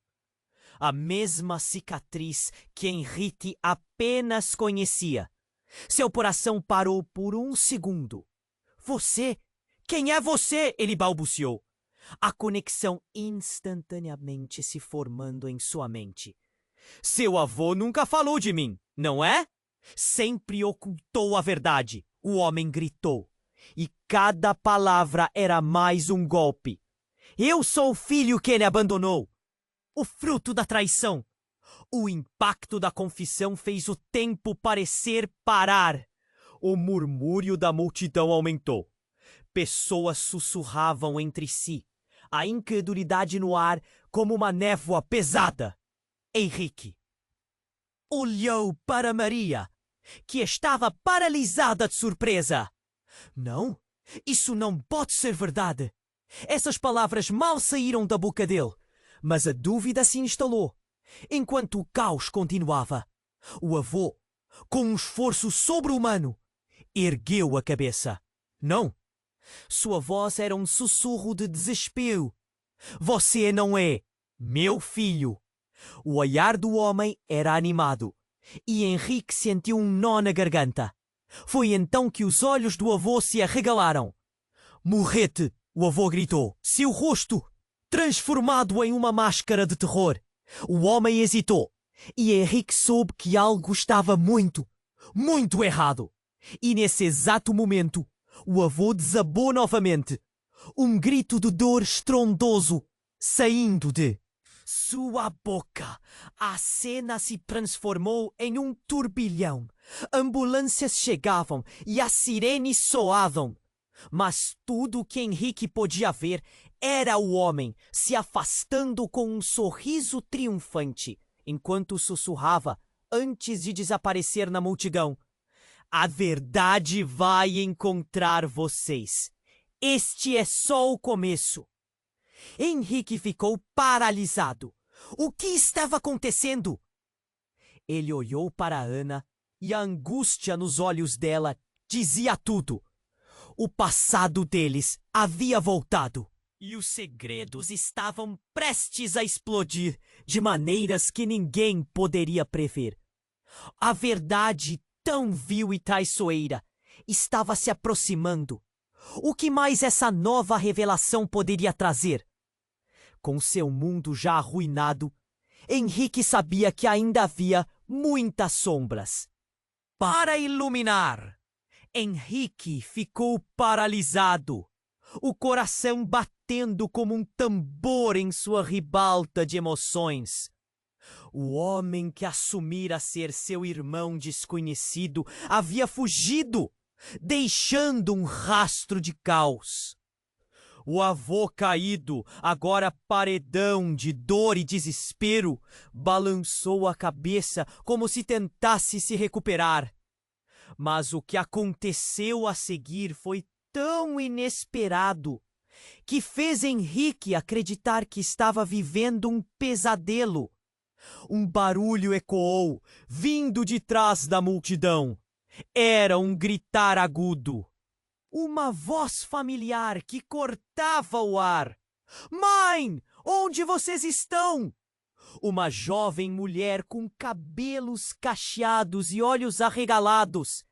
A mesma cicatriz que Henrique apenas conhecia. Seu coração parou por um segundo. Você? Quem é você? Ele balbuciou. A conexão instantaneamente se formando em sua mente. Seu avô nunca falou de mim, não é? Sempre ocultou a verdade, o homem gritou. E cada palavra era mais um golpe. Eu sou o filho que ele abandonou. O fruto da traição. O impacto da confissão fez o tempo parecer parar. O murmúrio da multidão aumentou. Pessoas sussurravam entre si, a incredulidade no ar como uma névoa pesada. Henrique olhou para Maria, que estava paralisada de surpresa. Não, isso não pode ser verdade. Essas palavras mal saíram da boca dele, mas a dúvida se instalou. Enquanto o caos continuava, o avô, com um esforço sobre-humano, ergueu a cabeça. Não. Sua voz era um sussurro de desespero. Você não é meu filho. O olhar do homem era animado, e Henrique sentiu um nó na garganta. Foi então que os olhos do avô se arregalaram. Morrete! O avô gritou, seu rosto transformado em uma máscara de terror. O homem hesitou, e Henrique soube que algo estava muito, muito errado. E nesse exato momento, o avô desabou novamente. Um grito de dor estrondoso saindo de sua boca. A cena se transformou em um turbilhão. Ambulâncias chegavam e as sirenes soavam. Mas tudo o que Henrique podia ver era o homem se afastando com um sorriso triunfante, enquanto sussurrava antes de desaparecer na multidão. A verdade vai encontrar vocês. Este é só o começo. Henrique ficou paralisado. O que estava acontecendo? Ele olhou para Ana e a angústia nos olhos dela dizia tudo. O passado deles havia voltado. E os segredos estavam prestes a explodir de maneiras que ninguém poderia prever. A verdade tão vil e traiçoeira estava se aproximando. O que mais essa nova revelação poderia trazer? Com seu mundo já arruinado, Henrique sabia que ainda havia muitas sombras. Para iluminar, Henrique ficou paralisado, o coração batendo como um tambor em sua ribalta de emoções. O homem que assumira ser seu irmão desconhecido havia fugido, deixando um rastro de caos. O avô caído, agora paredão de dor e desespero, balançou a cabeça como se tentasse se recuperar. Mas o que aconteceu a seguir foi tão inesperado que fez Henrique acreditar que estava vivendo um pesadelo. Um barulho ecoou, vindo de trás da multidão. Era um gritar agudo. Uma voz familiar que cortava o ar. Mãe, onde vocês estão? Uma jovem mulher com cabelos cacheados e olhos arregalados,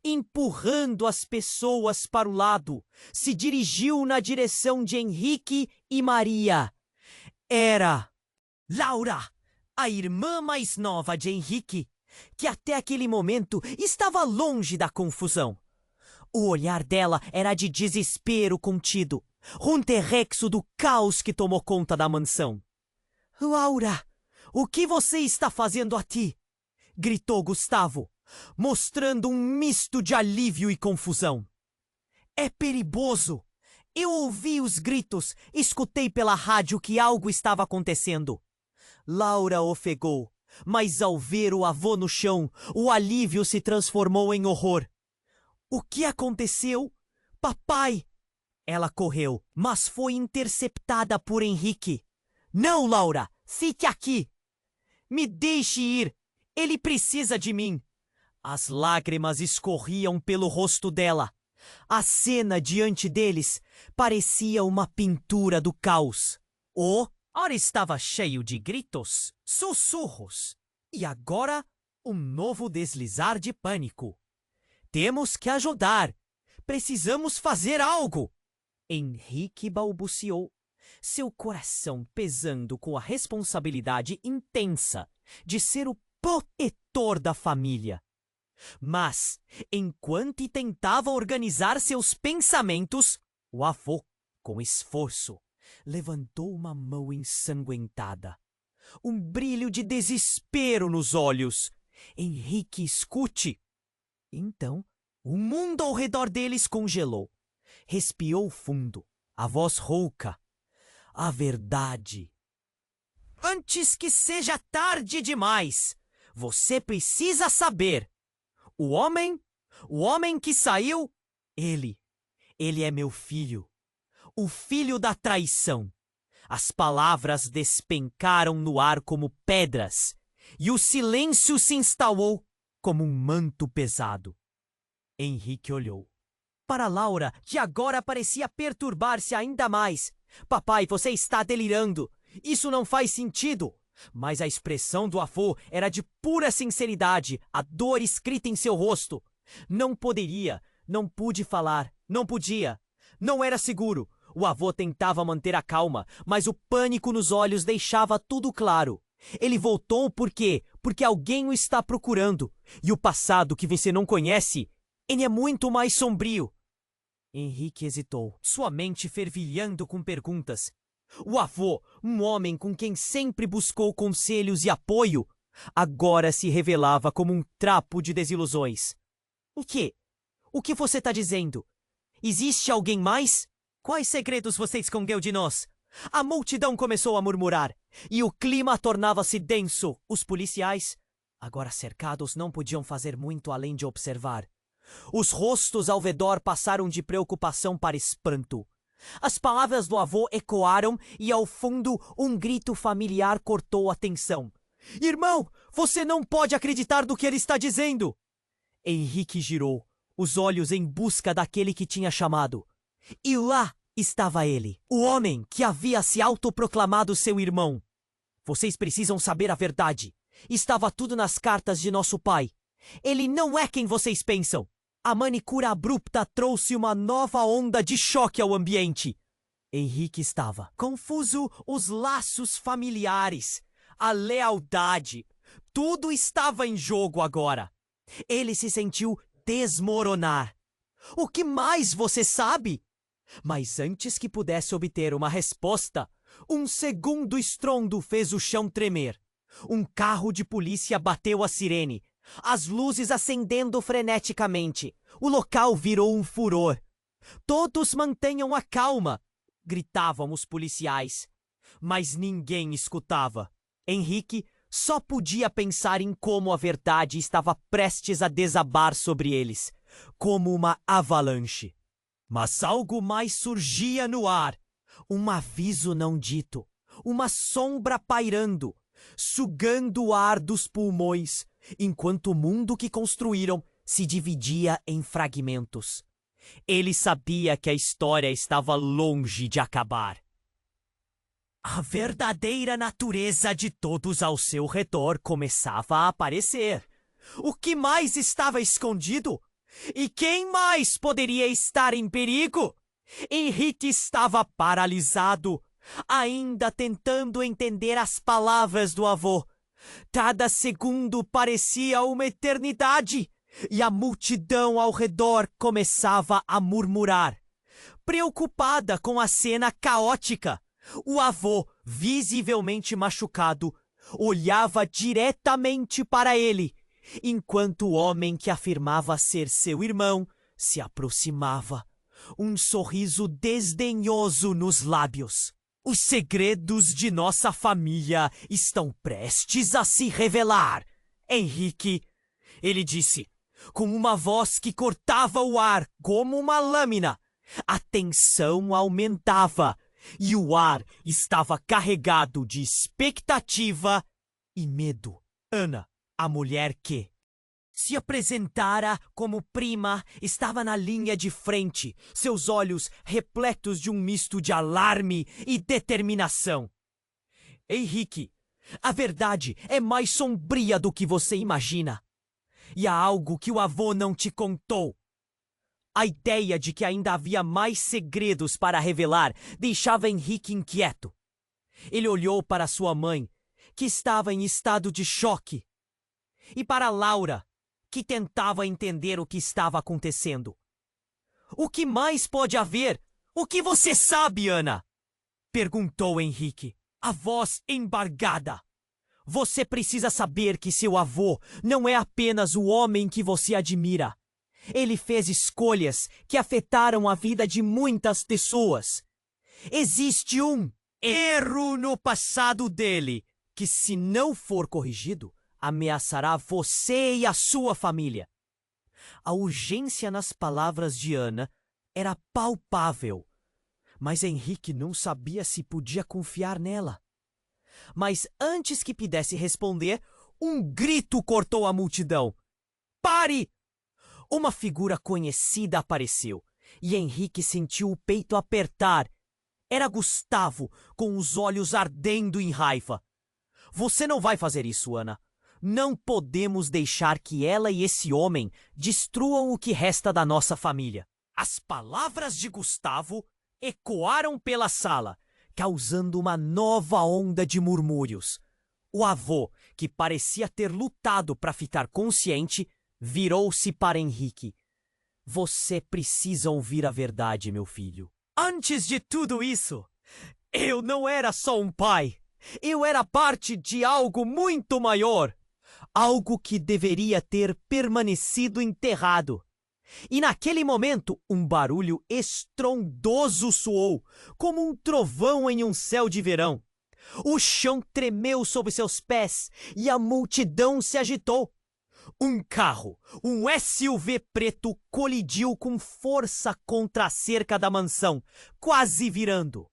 empurrando as pessoas para o lado, se dirigiu na direção de Henrique e Maria. Era Laura, a irmã mais nova de Henrique, que até aquele momento estava longe da confusão. O olhar dela era de desespero contido, runterrexo do caos que tomou conta da mansão. Laura, o que você está fazendo aqui? Gritou Gustavo, mostrando um misto de alívio e confusão. É perigoso. Eu ouvi os gritos, escutei pela rádio que algo estava acontecendo. Laura ofegou, mas ao ver o avô no chão, o alívio se transformou em horror. O que aconteceu? Papai! Ela correu, mas foi interceptada por Henrique. Não, Laura! Fique aqui! Me deixe ir! Ele precisa de mim! As lágrimas escorriam pelo rosto dela. A cena diante deles parecia uma pintura do caos. O ar estava cheio de gritos, sussurros e agora um novo deslizar de pânico. Temos que ajudar! Precisamos fazer algo! Henrique balbuciou, seu coração pesando com a responsabilidade intensa de ser o protetor da família. Mas, enquanto tentava organizar seus pensamentos, o avô, com esforço, levantou uma mão ensanguentada. Um brilho de desespero nos olhos. Henrique, escute! Então, o mundo ao redor deles congelou. Respirou fundo, a voz rouca. A verdade. Antes que seja tarde demais, você precisa saber. O homem que saiu, ele é meu filho. O filho da traição. As palavras despencaram no ar como pedras, e o silêncio se instalou como um manto pesado. Henrique olhou. Para Laura, que agora parecia perturbar-se ainda mais. Papai, você está delirando. Isso não faz sentido. Mas a expressão do avô era de pura sinceridade, a dor escrita em seu rosto. Não pude falar, não podia. Não era seguro. O avô tentava manter a calma, mas o pânico nos olhos deixava tudo claro. Ele voltou porque alguém o está procurando. E o passado que você não conhece, ele é muito mais sombrio. Henrique hesitou, sua mente fervilhando com perguntas. O avô, um homem com quem sempre buscou conselhos e apoio, agora se revelava como um trapo de desilusões. O quê? O que você está dizendo? Existe alguém mais? Quais segredos você escondeu de nós? A multidão começou a murmurar, e o clima tornava-se denso. Os policiais, Agora cercados, não podiam fazer muito além de observar. Os rostos ao redor passaram de preocupação para espanto. As palavras do avô ecoaram e, ao fundo, um grito familiar cortou a tensão. Irmão, você não pode acreditar no que ele está dizendo! Henrique girou, os olhos em busca daquele que tinha chamado. E lá estava ele, o homem que havia se autoproclamado seu irmão. Vocês precisam saber a verdade. Estava tudo nas cartas de nosso pai. Ele não é quem vocês pensam. A manicura abrupta trouxe uma nova onda de choque ao ambiente. Henrique estava confuso, os laços familiares, a lealdade. Tudo estava em jogo agora. Ele se sentiu desmoronar. O que mais você sabe? Mas antes que pudesse obter uma resposta, um segundo estrondo fez o chão tremer. Um carro de polícia bateu a sirene, as luzes acendendo freneticamente. O local virou um furor. Todos mantenham a calma, gritavam os policiais. Mas ninguém escutava. Henrique só podia pensar em como a verdade estava prestes a desabar sobre eles, como uma avalanche. Mas algo mais surgia no ar. Um aviso não dito, uma sombra pairando, sugando o ar dos pulmões, enquanto o mundo que construíram se dividia em fragmentos. Ele sabia que a história estava longe de acabar. A verdadeira natureza de todos ao seu redor começava a aparecer. O que mais estava escondido? E quem mais poderia estar em perigo? Henrique estava paralisado, ainda tentando entender as palavras do avô. Cada segundo parecia uma eternidade, e a multidão ao redor começava a murmurar. Preocupada com a cena caótica, o avô, visivelmente machucado, olhava diretamente para ele, enquanto o homem que afirmava ser seu irmão se aproximava, um sorriso desdenhoso nos lábios. Os segredos de nossa família estão prestes a se revelar, Henrique, ele disse, com uma voz que cortava o ar como uma lâmina. A tensão aumentava e o ar estava carregado de expectativa e medo. Ana, a mulher que se apresentara como prima, estava na linha de frente, seus olhos repletos de um misto de alarme e determinação. Henrique, a verdade é mais sombria do que você imagina. E há algo que o avô não te contou. A ideia de que ainda havia mais segredos para revelar deixava Henrique inquieto. Ele olhou para sua mãe, que estava em estado de choque, e para Laura, que tentava entender o que estava acontecendo. O que mais pode haver? O que você sabe, Ana? Perguntou Henrique, a voz embargada. Você precisa saber que seu avô não é apenas o homem que você admira. Ele fez escolhas que afetaram a vida de muitas pessoas. Existe um erro no passado dele que, se não for corrigido, ameaçará você e a sua família. A urgência nas palavras de Ana era palpável, mas Henrique não sabia se podia confiar nela. Mas antes que pudesse responder, um grito cortou a multidão. Pare! Uma figura conhecida apareceu, e Henrique sentiu o peito apertar. Era Gustavo, com os olhos ardendo em raiva. Você não vai fazer isso, Ana. Não podemos deixar que ela e esse homem destruam o que resta da nossa família. As palavras de Gustavo ecoaram pela sala, causando uma nova onda de murmúrios. O avô, que parecia ter lutado para ficar consciente, virou-se para Henrique. Você precisa ouvir a verdade, meu filho. Antes de tudo isso, eu não era só um pai. Eu era parte de algo muito maior. Algo que deveria ter permanecido enterrado. E naquele momento, um barulho estrondoso soou, como um trovão em um céu de verão. O chão tremeu sob seus pés e a multidão se agitou. Um carro, um SUV preto, colidiu com força contra a cerca da mansão, quase virando.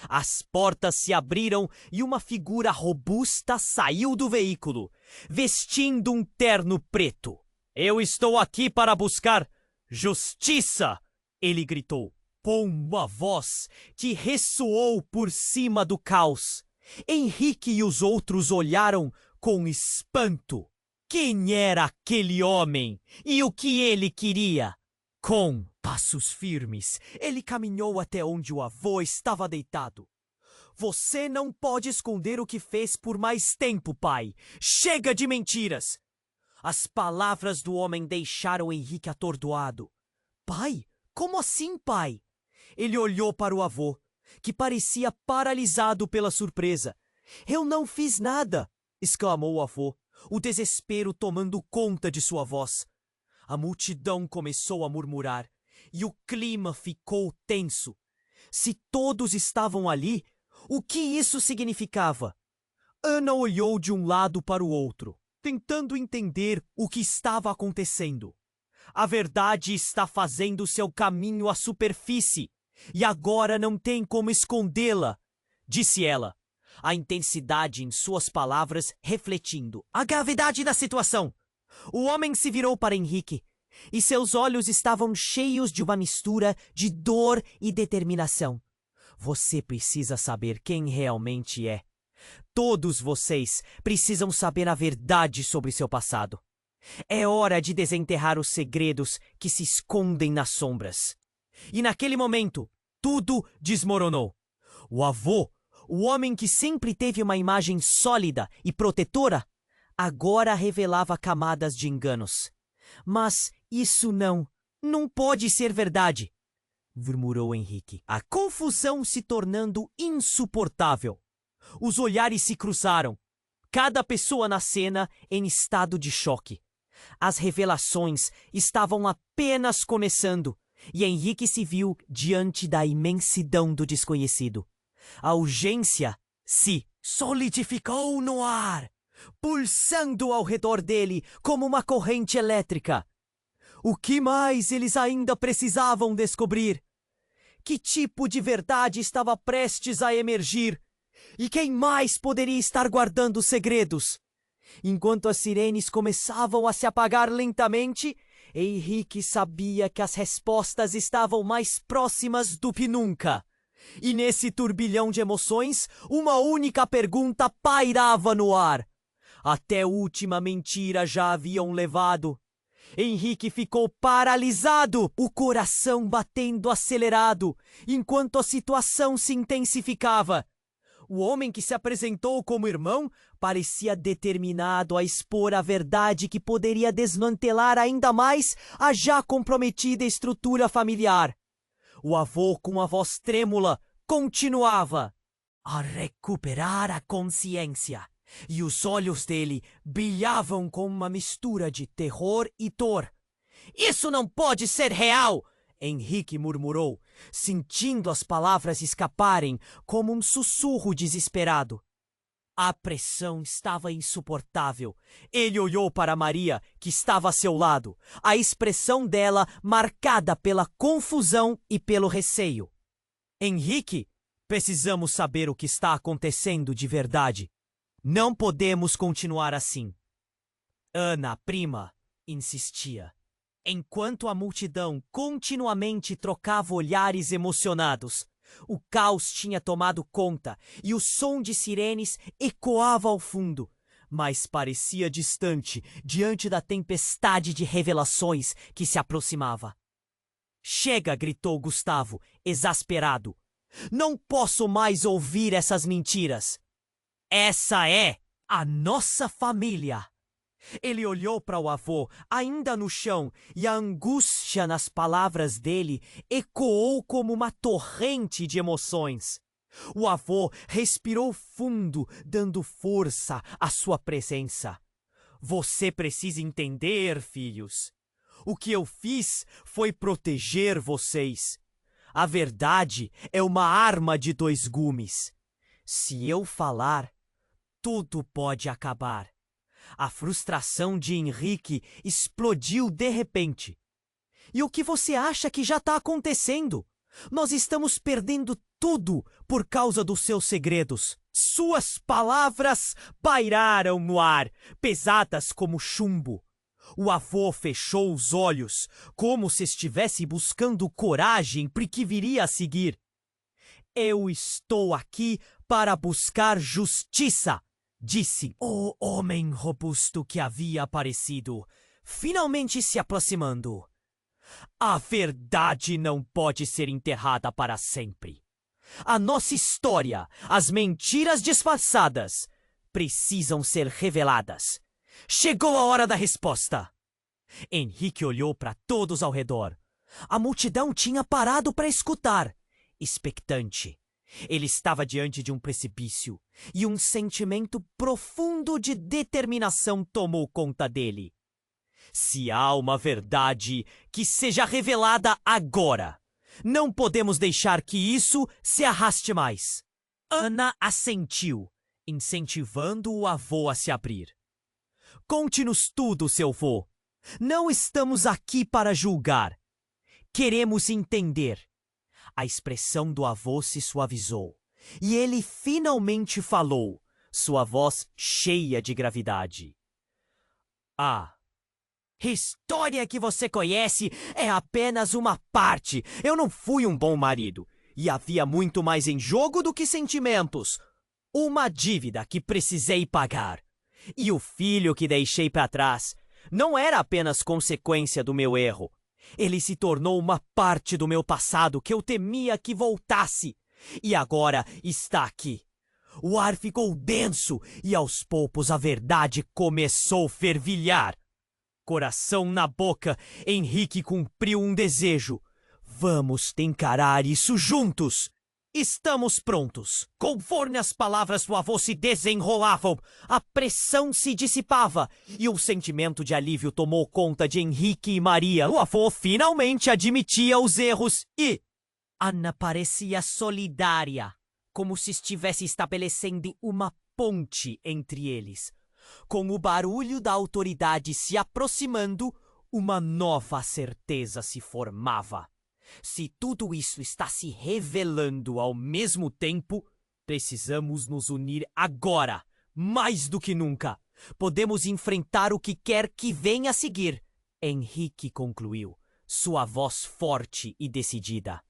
As portas se abriram e uma figura robusta saiu do veículo, vestindo um terno preto. "Eu estou aqui para buscar justiça!" ele gritou, com uma voz que ressoou por cima do caos. Henrique e os outros olharam com espanto. Quem era aquele homem e o que ele queria? Com passos firmes, ele caminhou até onde o avô estava deitado. "Você não pode esconder o que fez por mais tempo, pai. Chega de mentiras!" As palavras do homem deixaram Henrique atordoado. "Pai? Como assim, pai?" Ele olhou para o avô, que parecia paralisado pela surpresa. "Eu não fiz nada!" exclamou o avô, o desespero tomando conta de sua voz. A multidão começou a murmurar e o clima ficou tenso. Se todos estavam ali, o que isso significava? Ana olhou de um lado para o outro, tentando entender o que estava acontecendo. A verdade está fazendo seu caminho à superfície e agora não tem como escondê-la, disse ela, a intensidade em suas palavras refletindo a gravidade da situação. O homem se virou para Henrique e seus olhos estavam cheios de uma mistura de dor e determinação. "Você precisa saber quem realmente é. Todos vocês precisam saber a verdade sobre seu passado. É hora de desenterrar os segredos que se escondem nas sombras." E naquele momento, tudo desmoronou. O avô, o homem que sempre teve uma imagem sólida e protetora, agora revelava camadas de enganos. "Mas isso não pode ser verdade", murmurou Henrique, a confusão se tornando insuportável. Os olhares se cruzaram, cada pessoa na cena em estado de choque. As revelações estavam apenas começando e Henrique se viu diante da imensidão do desconhecido. A urgência se solidificou no ar, pulsando ao redor dele como uma corrente elétrica. O que mais eles ainda precisavam descobrir? Que tipo de verdade estava prestes a emergir? E quem mais poderia estar guardando segredos? Enquanto as sirenes começavam a se apagar lentamente, Henrique sabia que as respostas estavam mais próximas do que nunca. E nesse turbilhão de emoções, uma única pergunta pairava no ar. Até a última mentira já haviam levado. Henrique ficou paralisado, o coração batendo acelerado, enquanto a situação se intensificava. O homem que se apresentou como irmão parecia determinado a expor a verdade que poderia desmantelar ainda mais a já comprometida estrutura familiar. O avô, com a voz trêmula, continuava a recuperar a consciência, e os olhos dele brilhavam com uma mistura de terror e dor. "Isso não pode ser real!" Henrique murmurou, sentindo as palavras escaparem como um sussurro desesperado. A pressão estava insuportável. Ele olhou para Maria, que estava a seu lado, a expressão dela marcada pela confusão e pelo receio. "Henrique, precisamos saber o que está acontecendo de verdade. Não podemos continuar assim." Ana, prima, insistia, enquanto a multidão continuamente trocava olhares emocionados. O caos tinha tomado conta e o som de sirenes ecoava ao fundo, mas parecia distante diante da tempestade de revelações que se aproximava. "Chega!" gritou Gustavo, exasperado. "Não posso mais ouvir essas mentiras. Essa é a nossa família." Ele olhou para o avô, ainda no chão, e a angústia nas palavras dele ecoou como uma torrente de emoções. O avô respirou fundo, dando força à sua presença. "Você precisa entender, filhos. O que eu fiz foi proteger vocês. A verdade é uma arma de dois gumes. Se eu falar, tudo pode acabar. A frustração de Henrique explodiu de repente. E o que você acha que já está acontecendo? Nós estamos perdendo tudo por causa dos seus segredos. Suas palavras pairaram no ar, pesadas como chumbo. O avô fechou os olhos, como se estivesse buscando coragem para o que viria a seguir. Eu estou aqui para buscar justiça, disse o homem robusto que havia aparecido, finalmente se aproximando. A verdade não pode ser enterrada para sempre. A nossa história, as mentiras disfarçadas, precisam ser reveladas. Chegou a hora da resposta. Henrique olhou para todos ao redor. A multidão tinha parado para escutar, expectante. Ele estava diante de um precipício e um sentimento profundo de determinação tomou conta dele. Se há uma verdade, que seja revelada agora. Não podemos deixar que isso se arraste mais. Ana assentiu, incentivando o avô a se abrir. Conte-nos tudo, seu vô. Não estamos aqui para julgar. Queremos entender. A expressão do avô se suavizou, e ele finalmente falou, sua voz cheia de gravidade. A história que você conhece é apenas uma parte. Eu não fui um bom marido, e havia muito mais em jogo do que sentimentos. Uma dívida que precisei pagar. E o filho que deixei para trás não era apenas consequência do meu erro. Ele se tornou uma parte do meu passado que eu temia que voltasse. E agora está aqui. O ar ficou denso e aos poucos a verdade começou a fervilhar. Coração na boca, Henrique cumpriu um desejo. Vamos encarar isso juntos. Estamos prontos. Conforme as palavras do avô se desenrolavam, a pressão se dissipava e o sentimento de alívio tomou conta de Henrique e Maria. O avô finalmente admitia os erros e Ana parecia solidária, como se estivesse estabelecendo uma ponte entre eles. Com o barulho da autoridade se aproximando, uma nova certeza se formava. Se tudo isso está se revelando ao mesmo tempo, precisamos nos unir agora, mais do que nunca. Podemos enfrentar o que quer que venha a seguir. Henrique concluiu, sua voz forte e decidida.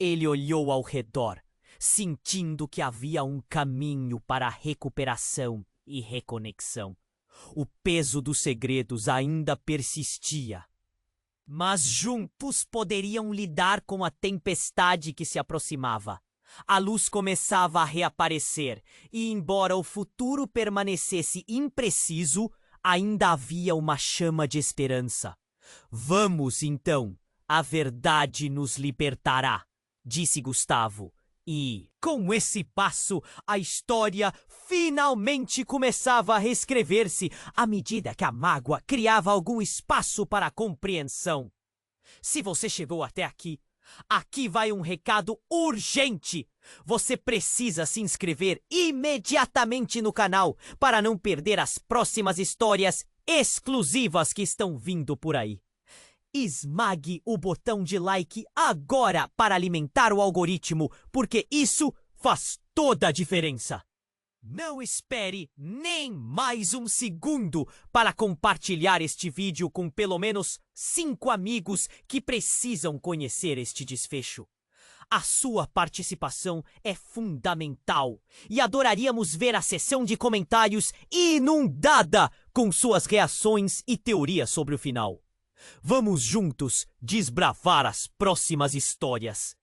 Ele olhou ao redor, sentindo que havia um caminho para a recuperação e reconexão. O peso dos segredos ainda persistia. Mas juntos poderiam lidar com a tempestade que se aproximava. A luz começava a reaparecer, e embora o futuro permanecesse impreciso, ainda havia uma chama de esperança. Vamos, então, a verdade nos libertará, disse Gustavo. E, com esse passo, a história finalmente começava a reescrever-se à medida que a mágoa criava algum espaço para a compreensão. Se você chegou até aqui, aqui vai um recado urgente. Você precisa se inscrever imediatamente no canal para não perder as próximas histórias exclusivas que estão vindo por aí. Esmague o botão de like agora para alimentar o algoritmo, porque isso faz toda a diferença. Não espere nem mais um segundo para compartilhar este vídeo com pelo menos 5 amigos que precisam conhecer este desfecho. A sua participação é fundamental e adoraríamos ver a seção de comentários inundada com suas reações e teorias sobre o final. Vamos juntos desbravar as próximas histórias.